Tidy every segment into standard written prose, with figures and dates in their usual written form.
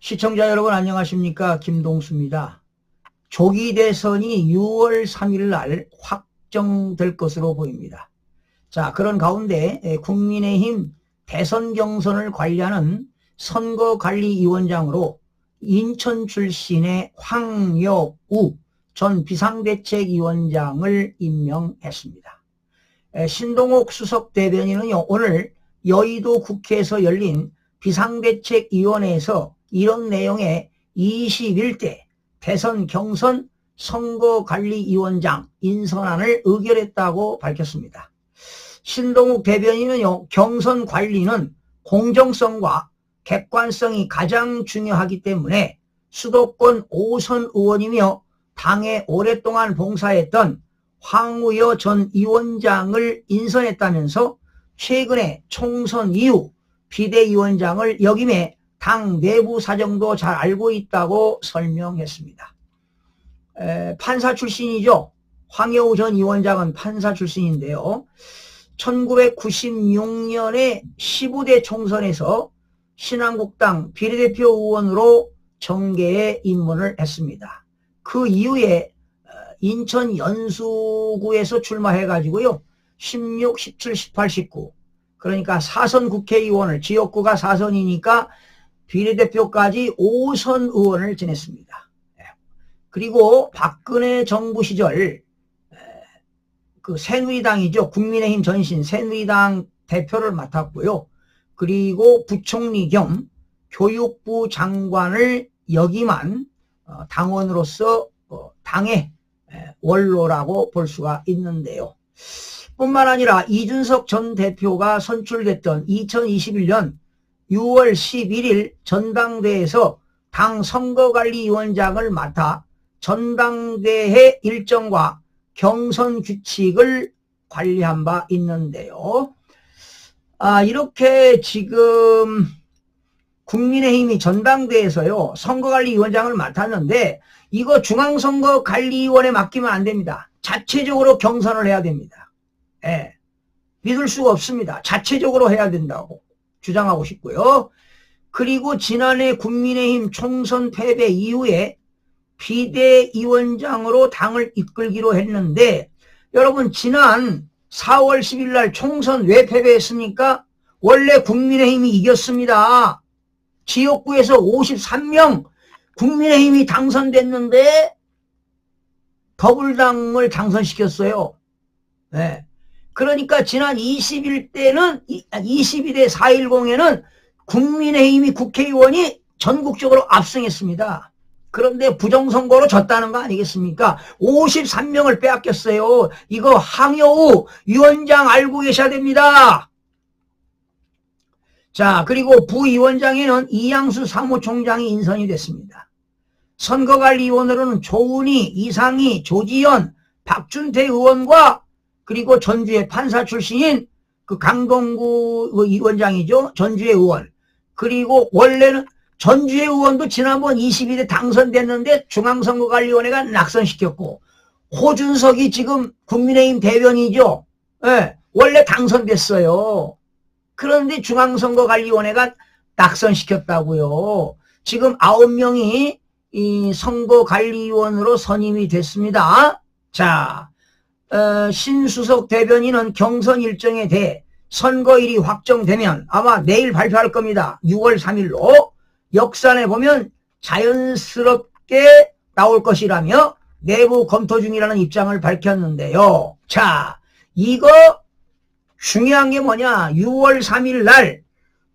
시청자 여러분 안녕하십니까? 김동수입니다. 조기 대선이 6월 3일 날 확정될 것으로 보입니다. 자, 그런 가운데 국민의힘 대선 경선을 관리하는 선거관리위원장으로 인천 출신의 황여우 전 비상대책위원장을 임명했습니다. 신동욱 수석 대변인은요, 오늘 여의도 국회에서 열린 비상대책위원회에서 이런 내용의 21대 대선 경선 선거관리위원장 인선안을 의결했다고 밝혔습니다. 신동욱 대변인은요, 경선 관리는 공정성과 객관성이 가장 중요하기 때문에 수도권 5선 의원이며 당에 오랫동안 봉사했던 황우여 전 위원장을 인선했다면서 최근에 총선 이후 비대위원장을 역임해 당 내부 사정도 잘 알고 있다고 설명했습니다. 판사 출신이죠. 황여우 전 위원장은 판사 출신인데요. 1996년에 15대 총선에서 신한국당 비례대표 의원으로 정계에 입문을 했습니다. 그 이후에 인천 연수구에서 출마해가지고요. 16, 17, 18, 19 그러니까 4선 국회의원을, 지역구가 4선이니까 비례대표까지 5선 의원을 지냈습니다. 그리고 박근혜 정부 시절 그 새누리당이죠. 국민의힘 전신 새누리당 대표를 맡았고요. 그리고 부총리 겸 교육부 장관을 역임한 당원으로서 당의 원로라고 볼 수가 있는데요. 뿐만 아니라 이준석 전 대표가 선출됐던 2021년 6월 11일 전당대회에서 당 선거관리위원장을 맡아 전당대회 일정과 경선 규칙을 관리한 바 있는데요. 이렇게 지금 국민의힘이 전당대회에서요, 선거관리위원장을 맡았는데 이거 중앙선거관리위원회에 맡기면 안 됩니다. 자체적으로 경선을 해야 됩니다. 믿을 수가 없습니다. 자체적으로 해야 된다고 주장하고 싶고요. 그리고 지난해 국민의힘 총선 패배 이후에 비대위원장으로 당을 이끌기로 했는데, 여러분 지난 4월 10일 날 총선 왜 패배했습니까? 원래 국민의힘이 이겼습니다. 지역구에서 53명 국민의힘이 당선됐는데 더불당을 당선시켰어요. 그러니까 지난 22대 4.10에는 국민의힘이 국회의원이 전국적으로 압승했습니다. 그런데 부정선거로 졌다는 거 아니겠습니까? 53명을 빼앗겼어요. 이거 황여우 위원장 알고 계셔야 됩니다. 자, 그리고 부위원장에는 이양수 사무총장이 인선이 됐습니다. 선거관리위원으로는 조은희, 이상희, 조지현, 박준태 의원과 그리고 전주의 판사 출신인 그 강동구 위원장이죠. 전주의 의원. 그리고 원래는 전주의 의원도 지난번 22대 당선됐는데 중앙선거관리위원회가 낙선시켰고, 호준석이 지금 국민의힘 대변이죠. 원래 당선됐어요. 그런데 중앙선거관리위원회가 낙선시켰다고요. 지금 9명이 이 선거관리위원으로 선임이 됐습니다. 자, 신수석 대변인은 경선 일정에 대해 선거일이 확정되면 아마 내일 발표할 겁니다. 6월 3일로. 역산에 보면 자연스럽게 나올 것이라며 내부 검토 중이라는 입장을 밝혔는데요. 자, 이거 중요한 게 뭐냐? 6월 3일 날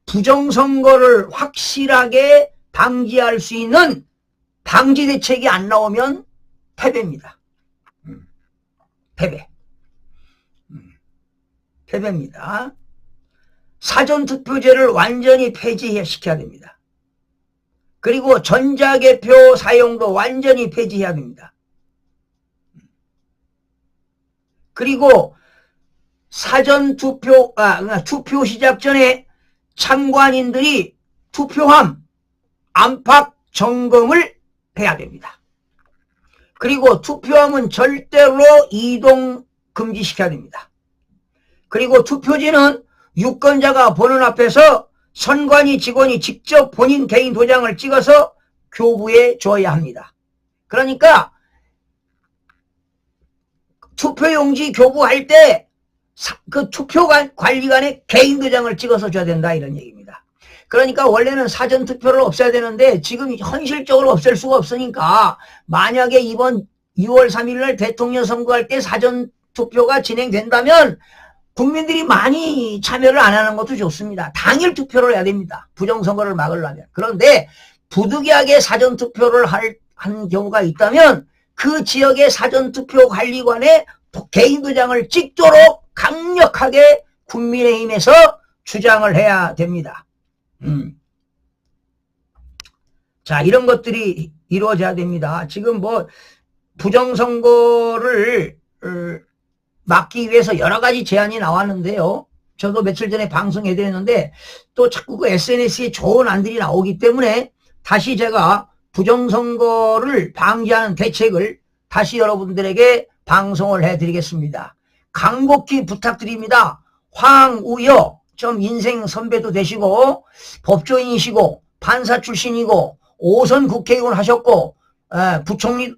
부정선거를 확실하게 방지할 수 있는 방지 대책이 안 나오면 패배입니다. 패배입니다. 사전투표제를 완전히 폐지시켜야 됩니다. 그리고 전자개표 사용도 완전히 폐지해야 됩니다. 그리고 사전투표, 투표 시작 전에 참관인들이 투표함 안팎 점검을 해야 됩니다. 그리고 투표함은 절대로 이동 금지시켜야 됩니다. 그리고 투표지는 유권자가 보는 앞에서 선관위 직원이 직접 본인 개인 도장을 찍어서 교부에 줘야 합니다. 그러니까 투표용지 교부할 때 그 투표관리관의 개인 도장을 찍어서 줘야 된다 이런 얘기입니다. 그러니까 원래는 사전투표를 없애야 되는데 지금 현실적으로 없앨 수가 없으니까 만약에 이번 2월 3일 날 대통령 선거할 때 사전투표가 진행된다면 국민들이 많이 참여를 안 하는 것도 좋습니다. 당일 투표를 해야 됩니다. 부정선거를 막으려면. 그런데 부득이하게 사전투표를 한 경우가 있다면 그 지역의 사전투표 관리관에 개인 도장을 찍도록 강력하게 국민의힘에서 주장을 해야 됩니다. 자, 이런 것들이 이루어져야 됩니다. 지금 뭐 부정선거를 막기 위해서 여러 가지 제안이 나왔는데요. 저도 며칠 전에 방송해드렸는데 또 자꾸 그 SNS에 좋은 안들이 나오기 때문에 다시 제가 부정선거를 방지하는 대책을 다시 여러분들에게 방송을 해드리겠습니다. 간곡히 부탁드립니다. 황우여 좀 인생 선배도 되시고 법조인이시고 판사 출신이고 5선 국회의원 하셨고 부총리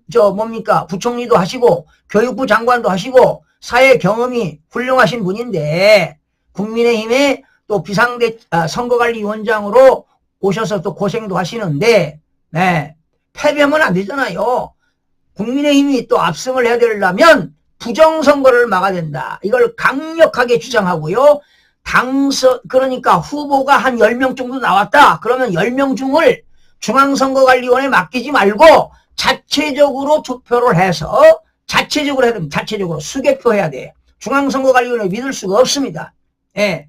부총리도 하시고 교육부 장관도 하시고 사회 경험이 훌륭하신 분인데 국민의힘에 또 선거관리위원장으로 오셔서 또 고생도 하시는데 패배하면 안 되잖아요. 국민의힘이 또 압승을 해야 되려면 부정선거를 막아야 된다. 이걸 강력하게 주장하고요. 그러니까 후보가 한 10명 정도 나왔다. 그러면 10명 중을 중앙선거관리위원회에 맡기지 말고 자체적으로 투표를 해서 자체적으로 해야 됩니다. 자체적으로 수개표 해야 돼. 중앙선거관리위원회 믿을 수가 없습니다. 예.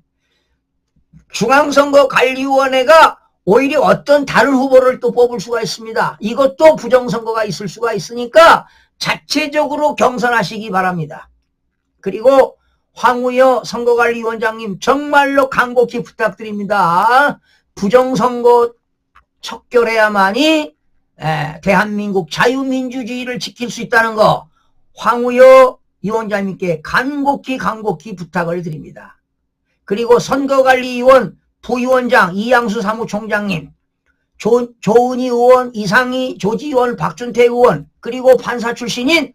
중앙선거관리위원회가 오히려 어떤 다른 후보를 또 뽑을 수가 있습니다. 이것도 부정선거가 있을 수가 있으니까 자체적으로 경선하시기 바랍니다. 그리고 황우여 선거관리위원장님 정말로 간곡히 부탁드립니다. 부정선거 척결해야만이 대한민국 자유민주주의를 지킬 수 있다는 거 황우여 위원장님께 간곡히 부탁을 드립니다. 그리고 선거관리위원 부위원장 이양수 사무총장님, 조은희 의원, 이상희 조지원, 박준태 의원, 그리고 판사 출신인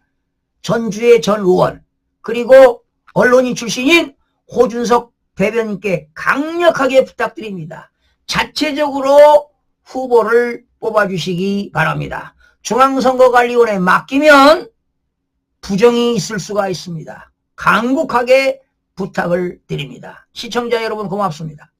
전주의 전 의원, 그리고 언론인 출신인 호준석 대변인께 강력하게 부탁드립니다. 자체적으로 후보를 뽑아주시기 바랍니다. 중앙선거관리위원회에 맡기면 부정이 있을 수가 있습니다. 간곡하게 부탁을 드립니다. 시청자 여러분 고맙습니다.